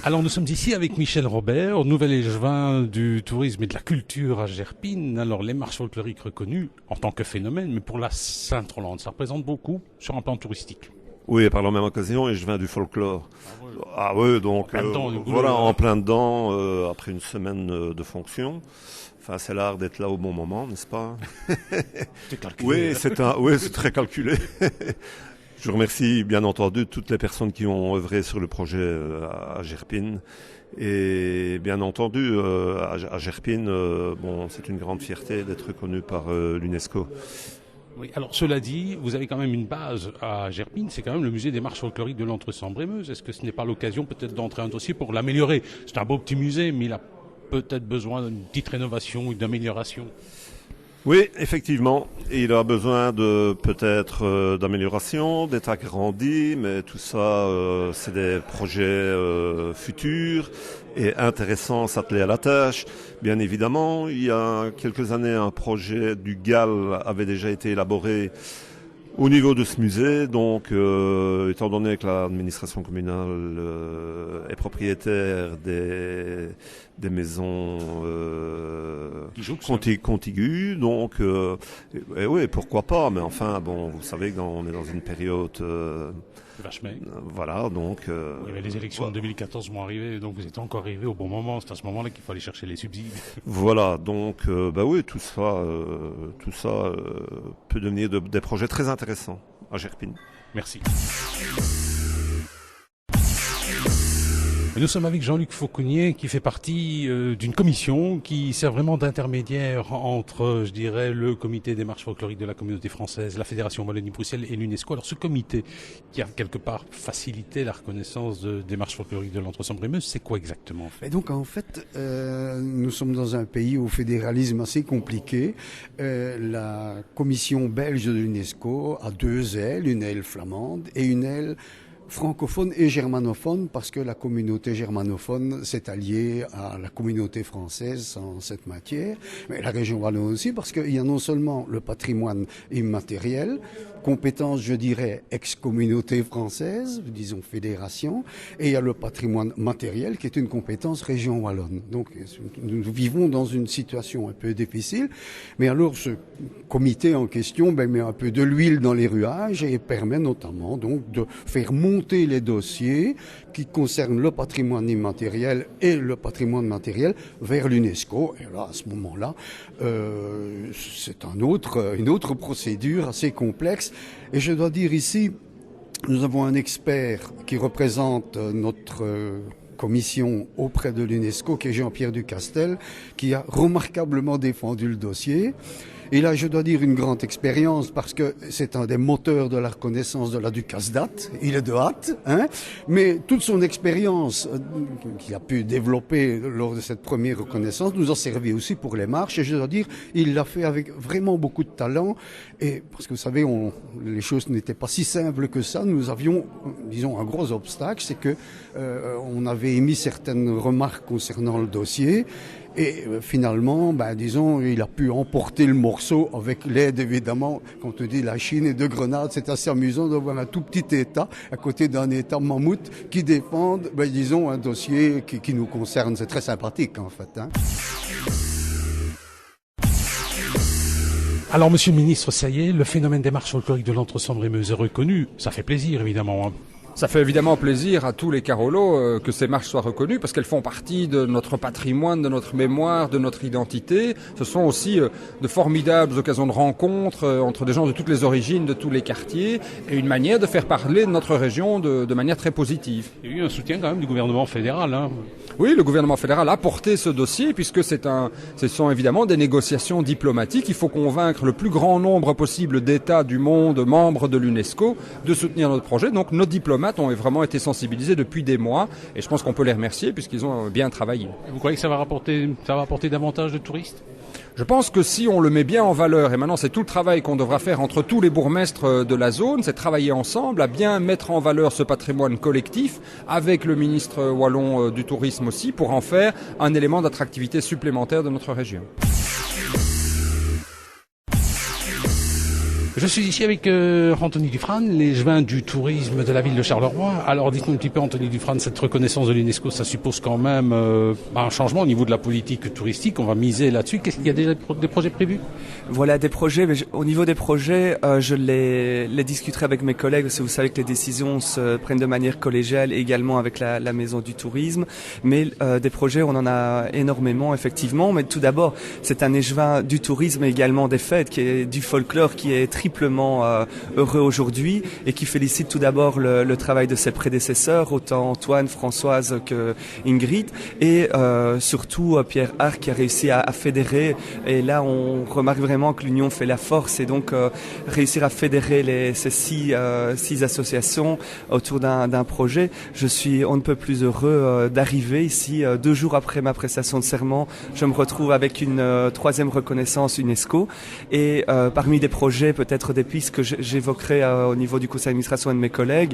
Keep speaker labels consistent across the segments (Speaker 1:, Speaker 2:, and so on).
Speaker 1: Alors nous sommes ici avec Michel Robert, nouvel échevin du tourisme et de la culture à Gerpine. Alors les marches folkloriques reconnues en tant que phénomène, mais pour la Sainte-Rolande, ça représente beaucoup sur un plan touristique.
Speaker 2: Oui, par la même occasion, et je viens du folklore. Ah oui, donc voilà, en plein dedans, après une semaine de fonction. Enfin, c'est l'art d'être là au bon moment, n'est-ce pas?
Speaker 1: C'est calculé.
Speaker 2: Oui, c'est très calculé. Je remercie bien entendu toutes les personnes qui ont œuvré sur le projet à Gerpine. Et bien entendu, à Gerpine, c'est une grande fierté d'être reconnu par l'UNESCO.
Speaker 1: Oui, alors cela dit, vous avez quand même une base à Gerpine, c'est quand même le musée des marches folkloriques de l'Entre-Sambre-et-Meuse. Est-ce que ce n'est pas l'occasion peut-être d'entrer un dossier pour l'améliorer? C'est un beau petit musée, mais il a peut-être besoin d'une petite rénovation ou d'amélioration.
Speaker 2: Oui, effectivement, il a besoin de peut-être d'amélioration, d'être agrandi, mais tout ça, c'est des projets futurs et intéressants, s'atteler à la tâche. Bien évidemment, il y a quelques années, un projet du GAL avait déjà été élaboré au niveau de ce musée. Donc, étant donné que l'administration communale est propriétaire des maisons contiguës, donc oui, pourquoi pas, mais enfin, bon, vous savez qu'on est dans une période voilà, donc
Speaker 1: il y avait les élections de 2014 vont arriver, donc vous êtes encore arrivé au bon moment. C'est à ce moment-là qu'il faut aller chercher les subsides.
Speaker 2: Voilà, donc oui, tout ça peut devenir des projets très intéressants à Gerpine.
Speaker 1: Merci. Nous sommes avec Jean-Luc Fauconnier qui fait partie d'une commission qui sert vraiment d'intermédiaire entre, je dirais, le comité des marches folkloriques de la communauté française, la Fédération Wallonie-Bruxelles et l'UNESCO. Alors ce comité qui a quelque part facilité la reconnaissance des marches folkloriques de l'Entre-Sambre-et-Meuse, c'est quoi exactement?
Speaker 3: Et donc en fait, nous sommes dans un pays au fédéralisme assez compliqué. La commission belge de l'UNESCO a deux ailes, une aile flamande et une aile francophone et germanophone, parce que la communauté germanophone s'est alliée à la communauté française en cette matière, mais la région wallonne aussi, parce qu'il y a non seulement le patrimoine immatériel, compétence, je dirais, ex-communauté française, disons fédération, et il y a le patrimoine matériel qui est une compétence région wallonne. Donc nous vivons dans une situation un peu difficile, mais alors ce comité en question met un peu de l'huile dans les ruages et permet notamment donc de faire monter les dossiers qui concernent le patrimoine immatériel et le patrimoine matériel vers l'UNESCO. Et là, à ce moment-là, c'est une autre procédure assez complexe. Et je dois dire ici, nous avons un expert qui représente notre commission auprès de l'UNESCO, qui est Jean-Pierre Ducastel, qui a remarquablement défendu le dossier. Et là, je dois dire une grande expérience, parce que c'est un des moteurs de la reconnaissance de la Ducasdat. Il est de hâte, mais toute son expérience qu'il a pu développer lors de cette première reconnaissance nous a servi aussi pour les marches. Et je dois dire, il l'a fait avec vraiment beaucoup de talent. Et parce que vous savez, les choses n'étaient pas si simples que ça. Nous avions, disons, un gros obstacle, c'est que on avait émis certaines remarques concernant le dossier. Et finalement, disons, il a pu emporter le morceau avec l'aide, évidemment, quand on dit la Chine et de Grenade. C'est assez amusant de voir un tout petit État à côté d'un État mammouth qui défendent, disons, un dossier qui nous concerne. C'est très sympathique, en fait.
Speaker 1: Alors, monsieur le ministre, ça y est, le phénomène des marches folkloriques de l'Entre-Sambre-et-Meuse est reconnu. Ça fait plaisir, évidemment.
Speaker 4: Ça fait évidemment plaisir à tous les Carolos que ces marches soient reconnues, parce qu'elles font partie de notre patrimoine, de notre mémoire, de notre identité. Ce sont aussi de formidables occasions de rencontre entre des gens de toutes les origines, de tous les quartiers, et une manière de faire parler de notre région de manière très positive.
Speaker 1: Il y a eu un soutien quand même du gouvernement fédéral.
Speaker 4: Oui, le gouvernement fédéral a porté ce dossier, puisque ce sont évidemment des négociations diplomatiques. Il faut convaincre le plus grand nombre possible d'États du monde, membres de l'UNESCO, de soutenir notre projet. Donc nos diplomates ont vraiment été sensibilisés depuis des mois, et je pense qu'on peut les remercier puisqu'ils ont bien travaillé.
Speaker 1: Vous croyez que ça va apporter davantage de touristes?
Speaker 4: Je pense que si on le met bien en valeur, et maintenant c'est tout le travail qu'on devra faire entre tous les bourgmestres de la zone, c'est travailler ensemble à bien mettre en valeur ce patrimoine collectif avec le ministre wallon du tourisme aussi, pour en faire un élément d'attractivité supplémentaire de notre région.
Speaker 1: Je suis ici avec Anthony Dufrane, l'échevin du tourisme de la ville de Charleroi. Alors dites-nous un petit peu, Anthony Dufrane, cette reconnaissance de l'UNESCO, ça suppose quand même un changement au niveau de la politique touristique. On va miser là-dessus. Qu'est-ce qu'il y a déjà des projets prévus?
Speaker 5: Voilà, des projets. Mais au niveau des projets, je les discuterai avec mes collègues, parce que vous savez que les décisions se prennent de manière collégiale, également avec la Maison du Tourisme. Mais des projets, on en a énormément, effectivement. Mais tout d'abord, c'est un échevin du tourisme et également des fêtes, qui est du folklore, qui est triplement heureux aujourd'hui et qui félicite tout d'abord le travail de ses prédécesseurs, autant Antoine, Françoise que Ingrid, et surtout Pierre Arc qui a réussi à fédérer. Et là, on remarque vraiment que l'union fait la force, et donc réussir à fédérer ces six associations autour d'un projet. Je suis on ne peut plus heureux d'arriver ici 2 jours après ma prestation de serment. Je me retrouve avec une 3e reconnaissance UNESCO, et parmi des projets, peut-être des pistes que j'évoquerai au niveau du conseil d'administration et de mes collègues.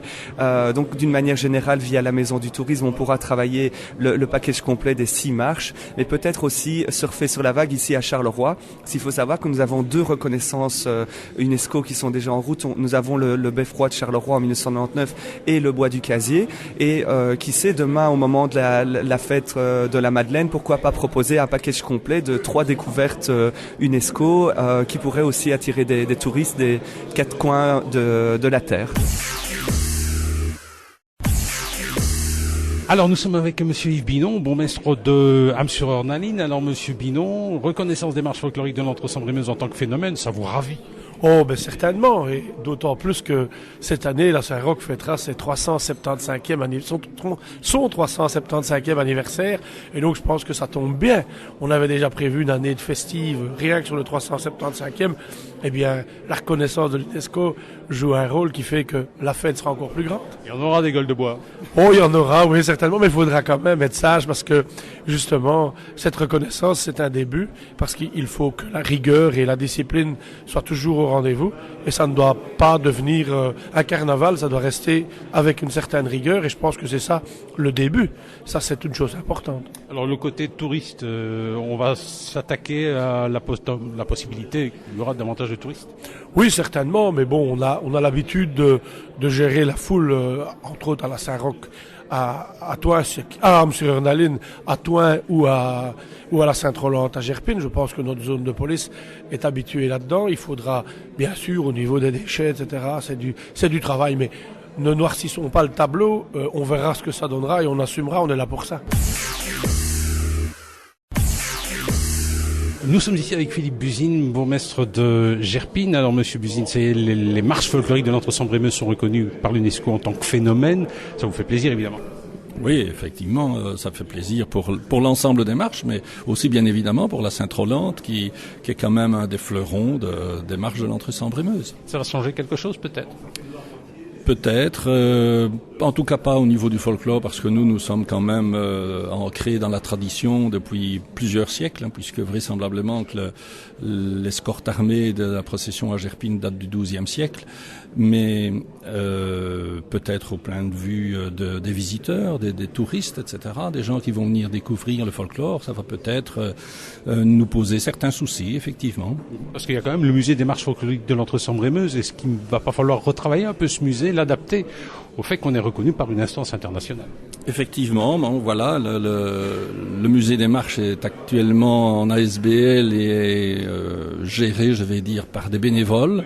Speaker 5: Donc d'une manière générale, via la Maison du Tourisme, on pourra travailler le package complet des 6 marches, mais peut-être aussi surfer sur la vague ici à Charleroi. S'il faut savoir que nous avons 2 reconnaissances UNESCO qui sont déjà en route. Nous avons le beffroi de Charleroi en 1999 et le bois du Casier, et qui sait, demain au moment de la fête de la Madeleine, pourquoi pas proposer un package complet de 3 découvertes UNESCO qui pourraient aussi attirer des touristes des 4 coins de la Terre.
Speaker 1: Alors, nous sommes avec Monsieur Yves Binon, bourgmestre de Ham-sur-Ornaline. Alors, Monsieur Binon, reconnaissance des marches folkloriques de l'Entre-Sambre-et-Meuse en tant que phénomène, ça vous ravit?
Speaker 6: Oh, ben certainement, et d'autant plus que cette année, la Saint-Roch fêtera ses 375e son 375e anniversaire, et donc je pense que ça tombe bien. On avait déjà prévu une année de festive, rien que sur le 375e, eh bien, la reconnaissance de l'UNESCO joue un rôle qui fait que la fête sera encore plus grande.
Speaker 1: Il y en aura des gueules de bois.
Speaker 6: Oh, il y en aura, oui, certainement, mais il faudra quand même être sage, parce que, justement, cette reconnaissance, c'est un début, parce qu'il faut que la rigueur et la discipline soient toujours au rendez-vous, et ça ne doit pas devenir un carnaval, ça doit rester avec une certaine rigueur, et je pense que c'est ça le début. Ça, c'est une chose importante.
Speaker 1: Alors, le côté touriste, on va s'attaquer à la possibilité qu'il y aura davantage de touristes?
Speaker 6: Oui, certainement, mais bon, on a l'habitude de gérer la foule, entre autres à la Saint-Roch, à Toin, à Ham-sur-Ornaline, à Toin ou à la Sainte-Rolante à Gerpine. Je pense que notre zone de police est habituée là-dedans. Il faudra, bien sûr, au niveau des déchets, etc., c'est du travail, mais ne noircissons pas le tableau, on verra ce que ça donnera et on assumera, on est là pour ça.
Speaker 1: Nous sommes ici avec Philippe Buzine, bourgmestre de Gerpine. Alors, Monsieur Buzine, les marches folkloriques de l'Entre-Sambre-et-Meuse sont reconnues par l'UNESCO en tant que phénomène. Ça vous fait plaisir, évidemment?
Speaker 7: Oui, effectivement, ça fait plaisir pour l'ensemble des marches, mais aussi bien évidemment pour la Sainte-Rolante, qui est quand même un des fleurons des marches de l'Entre-Sambre-et-Meuse.
Speaker 1: Ça va changer quelque chose, peut-être?
Speaker 7: Peut-être, en tout cas pas au niveau du folklore, parce que nous sommes quand même ancrés dans la tradition depuis plusieurs siècles, puisque vraisemblablement que l'escorte armée de la procession à Gerpine date du XIIe siècle, mais peut-être au point de vue des visiteurs, des touristes, etc., des gens qui vont venir découvrir le folklore, ça va peut-être nous poser certains soucis, effectivement.
Speaker 1: Parce qu'il y a quand même le musée des marches folkloriques de l'Entre-Sambre-et-Meuse, est-ce qu'il ne va pas falloir retravailler un peu ce musée, l'adapter au fait qu'on est reconnu par une instance internationale?
Speaker 7: Effectivement, bon, voilà, le musée des marches est actuellement en ASBL et géré, je vais dire, par des bénévoles.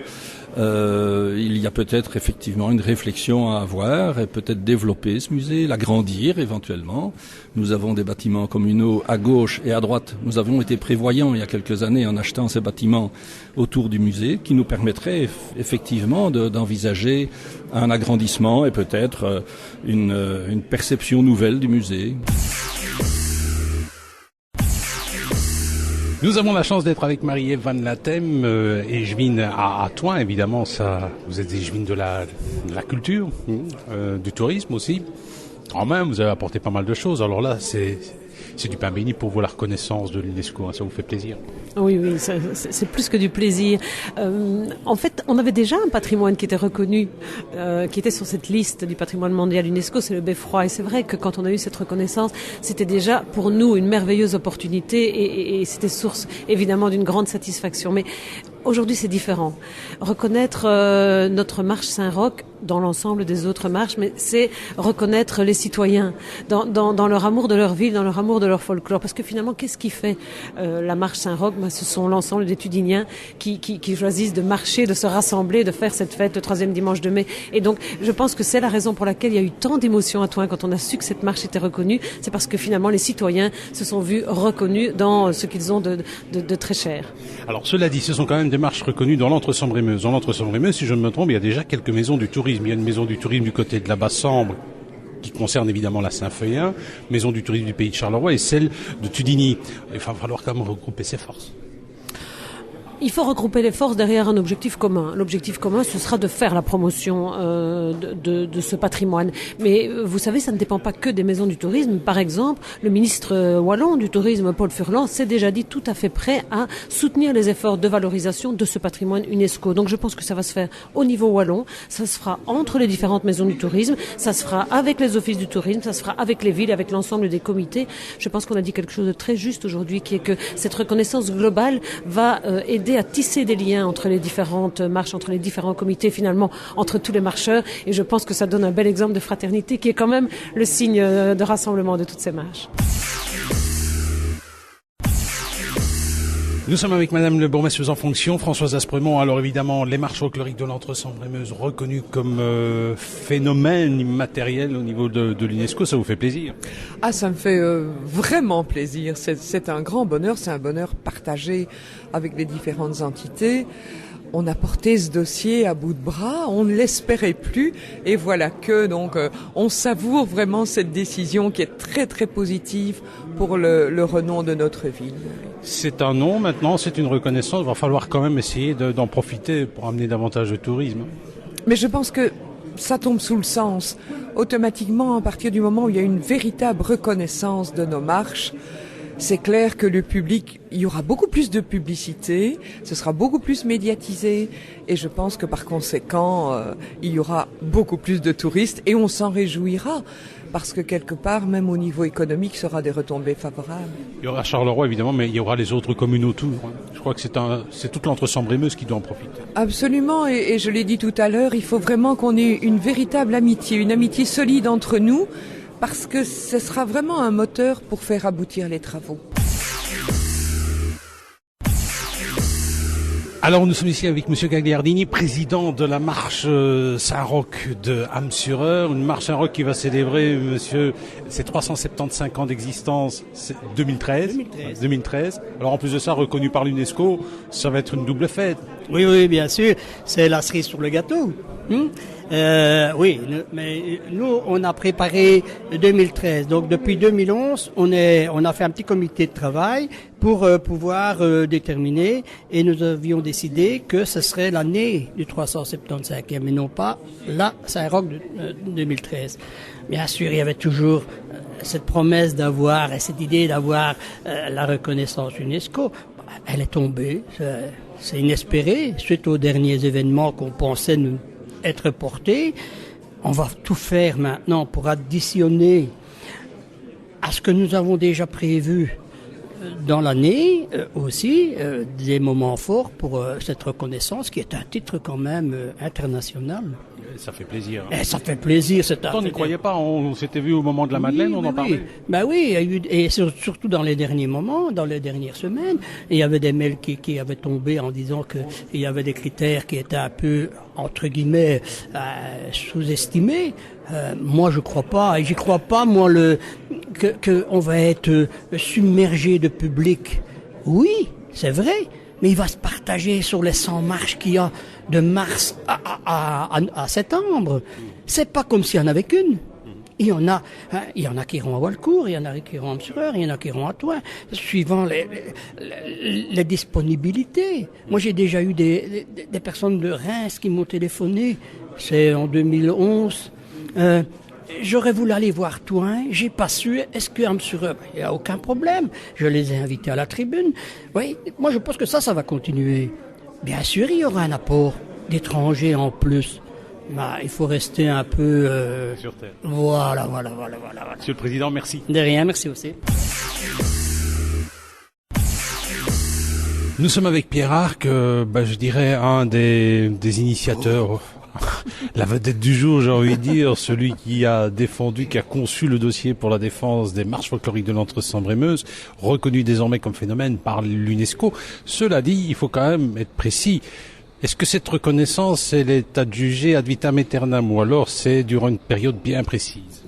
Speaker 7: Il y a peut-être effectivement une réflexion à avoir et peut-être développer ce musée, l'agrandir éventuellement. Nous avons des bâtiments communaux à gauche et à droite. Nous avons été prévoyants il y a quelques années en achetant ces bâtiments autour du musée qui nous permettraient effectivement d'envisager un agrandissement et peut-être une perception nouvelle du musée.
Speaker 1: Nous avons la chance d'être avec Marie-Ève Van Latem, échevine à Toin, évidemment, ça, vous êtes échevine de la culture, du tourisme aussi. Quand même, vous avez apporté pas mal de choses. Alors là, c'est du pain béni pour vous, la reconnaissance de l'UNESCO, hein, ça vous fait plaisir?
Speaker 8: Oui, c'est plus que du plaisir. En fait, on avait déjà un patrimoine qui était reconnu, qui était sur cette liste du patrimoine mondial UNESCO, c'est le beffroi. Et c'est vrai que quand on a eu cette reconnaissance, c'était déjà pour nous une merveilleuse opportunité et c'était source évidemment d'une grande satisfaction. Mais Aujourd'hui, c'est différent. Reconnaître notre marche Saint-Roch dans l'ensemble des autres marches, mais c'est reconnaître les citoyens dans leur amour de leur ville, dans leur amour de leur folklore. Parce que finalement, qu'est-ce qui fait la marche Saint-Roch? Ce sont l'ensemble des Tudiniens qui choisissent de marcher, de se rassembler, de faire cette fête le 3e dimanche de mai. Et donc, je pense que c'est la raison pour laquelle il y a eu tant d'émotions à Thoin quand on a su que cette marche était reconnue. C'est parce que finalement, les citoyens se sont vus reconnus dans ce qu'ils ont de très cher.
Speaker 1: Alors, cela dit, ce sont quand même des marches reconnues dans l'Entre-Sambre-et-Meuse. Dans l'Entre-Sambre-et-Meuse, si je ne me trompe, il y a déjà quelques maisons du tourisme. Il y a une maison du tourisme du côté de la Basse-Sambre, qui concerne évidemment la Saint-Feuillin, maison du tourisme du pays de Charleroi et celle de Tudigny. Il va falloir quand même regrouper ses forces.
Speaker 8: Il faut regrouper les forces derrière un objectif commun. L'objectif commun, ce sera de faire la promotion de ce patrimoine. Mais vous savez, ça ne dépend pas que des maisons du tourisme. Par exemple, le ministre wallon du tourisme, Paul Furlan, s'est déjà dit tout à fait prêt à soutenir les efforts de valorisation de ce patrimoine UNESCO. Donc je pense que ça va se faire au niveau wallon, ça se fera entre les différentes maisons du tourisme, ça se fera avec les offices du tourisme, ça se fera avec les villes, avec l'ensemble des comités. Je pense qu'on a dit quelque chose de très juste aujourd'hui, qui est que cette reconnaissance globale va aider à tisser des liens entre les différentes marches, entre les différents comités, finalement, entre tous les marcheurs. Et je pense que ça donne un bel exemple de fraternité qui est quand même le signe de rassemblement de toutes ces marches.
Speaker 1: Nous sommes avec Madame le bourgmestre en fonction, Françoise Aspremont. Alors évidemment, les marches folkloriques de l'Entre-Sambre-et-Meuse reconnues comme phénomène immatériel au niveau de l'UNESCO, ça vous fait plaisir?
Speaker 9: Ah, ça me fait vraiment plaisir. C'est un grand bonheur, c'est un bonheur partagé avec les différentes entités. On a porté ce dossier à bout de bras, on ne l'espérait plus, et voilà que donc on savoure vraiment cette décision qui est très très positive pour le renom de notre ville.
Speaker 1: C'est un nom maintenant, c'est une reconnaissance, il va falloir quand même essayer d'en profiter pour amener davantage de tourisme.
Speaker 9: Mais je pense que ça tombe sous le sens. Automatiquement, à partir du moment où il y a une véritable reconnaissance de nos marches, c'est clair que le public, il y aura beaucoup plus de publicité, ce sera beaucoup plus médiatisé et je pense que par conséquent, il y aura beaucoup plus de touristes et on s'en réjouira parce que quelque part, même au niveau économique, ce sera des retombées favorables.
Speaker 1: Il y aura Charleroi évidemment, mais il y aura les autres communes autour. Je crois que c'est toute l'Entre-Sambre-et-Meuse qui doit en profiter.
Speaker 9: Absolument, et je l'ai dit tout à l'heure, il faut vraiment qu'on ait une véritable amitié, une amitié solide entre nous, parce que ce sera vraiment un moteur pour faire aboutir les travaux.
Speaker 1: Alors nous sommes ici avec Monsieur Gagliardini, président de la marche Saint-Roch de Ham-sur-Eure, une marche Saint-Roch qui va célébrer, monsieur, ses 375 ans d'existence, 2013. Alors en plus de ça, reconnu par l'UNESCO, ça va être une double fête.
Speaker 10: Oui, bien sûr, c'est la cerise sur le gâteau. Oui, mais nous, on a préparé 2013. Donc, depuis 2011, on a fait un petit comité de travail pour pouvoir déterminer, et nous avions décidé que ce serait l'année du 375e et non pas la Saint-Roch de 2013. Bien sûr, il y avait toujours cette promesse d'avoir, et cette idée d'avoir la reconnaissance UNESCO. Elle est tombée, c'est inespéré, suite aux derniers événements qu'on pensait nous être portés. On va tout faire maintenant pour additionner à ce que nous avons déjà prévu dans l'année aussi des moments forts pour cette reconnaissance qui est un titre quand même international.
Speaker 1: Ça fait plaisir.
Speaker 10: Et ça fait plaisir.
Speaker 1: On n'y croyait pas, on s'était vu au moment de la Madeleine, on en parlait.
Speaker 10: Ben oui, et surtout dans les derniers moments, dans les dernières semaines, il y avait des mails qui avaient tombé en disant que il y avait des critères qui étaient un peu, entre guillemets, sous-estimés. Moi, je crois pas, et j'y crois pas, moi, que on va être submergé de public. Oui, c'est vrai, mais il va se partager sur les 100 marches qu'il y a de mars à septembre. C'est pas comme s'il y en avait qu'une. Il y en a qui iront à Walcourt, il y en a qui iront à Ham-sur-Eure, il y en a qui iront à Thoin, suivant les disponibilités. Moi, j'ai déjà eu des personnes de Reims qui m'ont téléphoné. C'est en 2011. J'aurais voulu aller voir Thoin, j'ai pas su, est-ce que Ham-sur-Eure, il n'y a aucun problème, je les ai invités à la tribune. Oui, moi je pense que ça va continuer. Bien sûr, il y aura un apport d'étrangers en plus, mais il faut rester un peu...
Speaker 1: sur terre.
Speaker 10: Voilà.
Speaker 1: Monsieur le Président, merci.
Speaker 10: De rien, merci aussi.
Speaker 1: Nous sommes avec Pierre Arc, je dirais un des initiateurs, la vedette du jour, j'ai envie de dire, celui qui a défendu, qui a conçu le dossier pour la défense des marches folkloriques de l'Entre-Sambre-et-Meuse, reconnu désormais comme phénomène par l'UNESCO. Cela dit, il faut quand même être précis. Est-ce que cette reconnaissance, elle est adjugée ad vitam aeternam, ou alors c'est durant une période bien précise?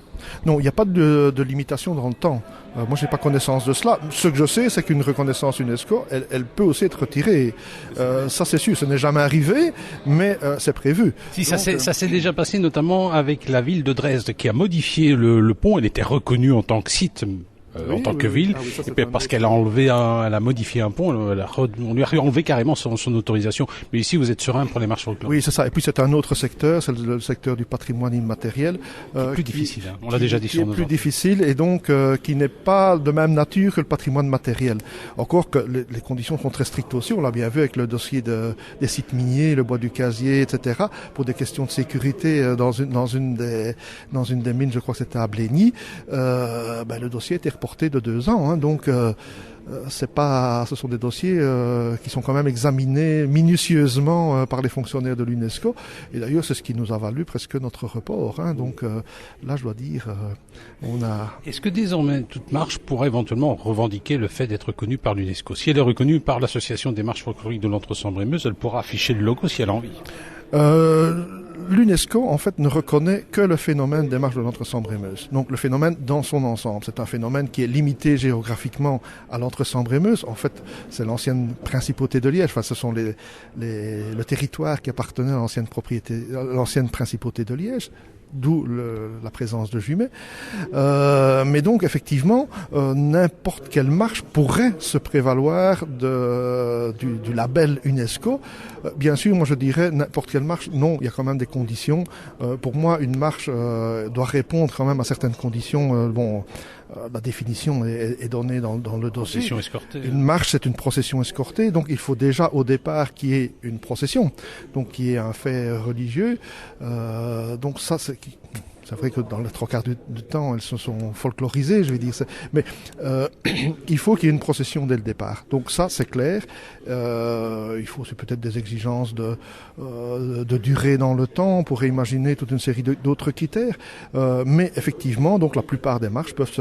Speaker 11: Non, il n'y a pas de limitation dans le temps. Moi, j'ai pas connaissance de cela. Ce que je sais, c'est qu'une reconnaissance UNESCO, elle peut aussi être retirée. Ça, c'est sûr. Ce n'est jamais arrivé, mais c'est prévu.
Speaker 1: Si, donc, ça s'est déjà passé, notamment avec la ville de Dresde, qui a modifié le pont. Elle était reconnue en tant que site. En tant que ville, et puis parce qu'elle a elle a modifié un pont, on lui a enlevé carrément son autorisation. Mais ici, vous êtes serein pour les marches folkloriques.
Speaker 11: Oui, c'est ça. Et puis c'est un autre secteur, c'est le secteur du patrimoine immatériel.
Speaker 1: Plus difficile, hein. On l'a déjà dit sur nos
Speaker 11: plus difficile et donc qui n'est pas de même nature que le patrimoine matériel. Encore que les conditions sont très strictes aussi. On l'a bien vu avec le dossier des sites miniers, le bois du casier, etc. Pour des questions de sécurité dans une des mines, je crois que c'était à Blény. Le dossier était reporté de 2 ans, hein, donc ce sont des dossiers qui sont quand même examinés minutieusement par les fonctionnaires de l'UNESCO. Et d'ailleurs, c'est ce qui nous a valu presque notre report. Hein, donc là, je dois dire, on a.
Speaker 1: Est-ce que désormais toute marche pourrait éventuellement revendiquer le fait d'être reconnue par l'UNESCO? Si elle est reconnue par l'association des marches folkloriques de l'Entre-Sambre-et-Meuse, elle pourra afficher le logo si elle a envie.
Speaker 11: L'UNESCO, en fait, ne reconnaît que le phénomène des marches de l'Entre-Sambre-et-Meuse. Donc, le phénomène dans son ensemble. C'est un phénomène qui est limité géographiquement à l'Entre-Sambre-et-Meuse. En fait, c'est l'ancienne principauté de Liège. Enfin, ce sont le territoire qui appartenait à l'ancienne principauté de Liège. D'où la présence de Jumet. Mais donc, effectivement, n'importe quelle marche pourrait se prévaloir du label UNESCO. Bien sûr, moi je dirais n'importe quelle marche, non, il y a quand même des conditions. Pour moi, une marche doit répondre quand même à certaines conditions. La définition est donnée dans le dossier.
Speaker 1: Procession escortée.
Speaker 11: Une marche, c'est une procession escortée, donc il faut déjà au départ qu'il y ait une procession, donc qu'il y ait un fait religieux. Donc ça, c'est vrai que dans les 3/4 du temps, elles se sont folklorisées, je vais dire. Mais il faut qu'il y ait une procession dès le départ. Donc ça, c'est clair. Il faut aussi peut-être des exigences de durée dans le temps. On pourrait imaginer toute une série d'autres critères. Mais effectivement, donc la plupart des marches peuvent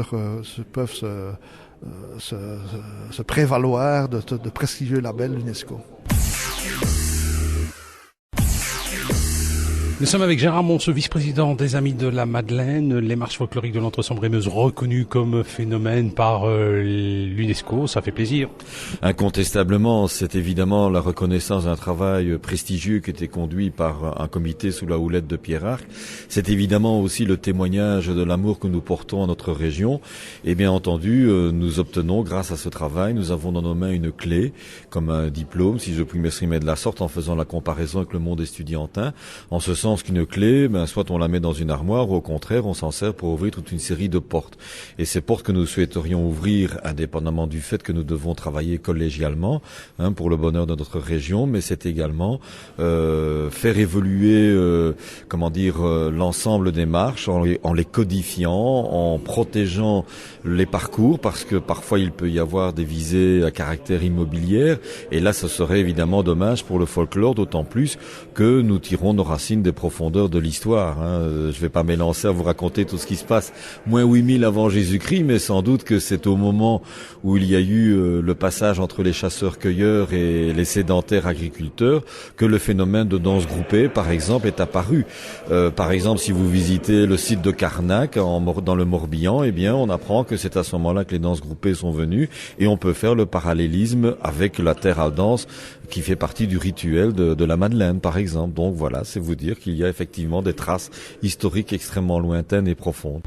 Speaker 11: se prévaloir de prestigieux labels UNESCO.
Speaker 1: Nous sommes avec Gérard Monceau, vice-président des Amis de la Madeleine, les marches folkloriques de l'Entre-Sambre-et-Meuse reconnues comme phénomène par l'UNESCO. Ça fait plaisir.
Speaker 12: Incontestablement, c'est évidemment la reconnaissance d'un travail prestigieux qui était conduit par un comité sous la houlette de Pierre Arc. C'est évidemment aussi le témoignage de l'amour que nous portons à notre région. Et bien entendu, nous obtenons, grâce à ce travail, nous avons dans nos mains une clé, comme un diplôme, si je puis m'exprimer de la sorte, en faisant la comparaison avec le monde estudiantin. En ce sens qu'une clé, soit on la met dans une armoire, ou au contraire, on s'en sert pour ouvrir toute une série de portes. Et ces portes que nous souhaiterions ouvrir, indépendamment du fait que nous devons travailler collégialement, pour le bonheur de notre région, mais c'est également faire évoluer, l'ensemble des marches, en les codifiant, en protégeant les parcours, parce que parfois il peut y avoir des visées à caractère immobilière, et là ce serait évidemment dommage pour le folklore, d'autant plus que nous tirons nos racines des profondeurs de l'histoire. Je vais pas m'élancer à vous raconter tout ce qui se passe moins 8000 avant Jésus-Christ, mais sans doute que c'est au moment où il y a eu le passage entre les chasseurs-cueilleurs et les sédentaires agriculteurs que le phénomène de danse groupée, par exemple, est apparu. Par exemple, si vous visitez le site de Carnac dans le Morbihan, eh bien, on apprend que c'est à ce moment-là que les danses groupées sont venues, et on peut faire le parallélisme avec la terre à danse qui fait partie du rituel de la Madeleine, par exemple. Donc voilà, c'est vous dire qu'il y a effectivement des traces historiques extrêmement lointaines et profondes.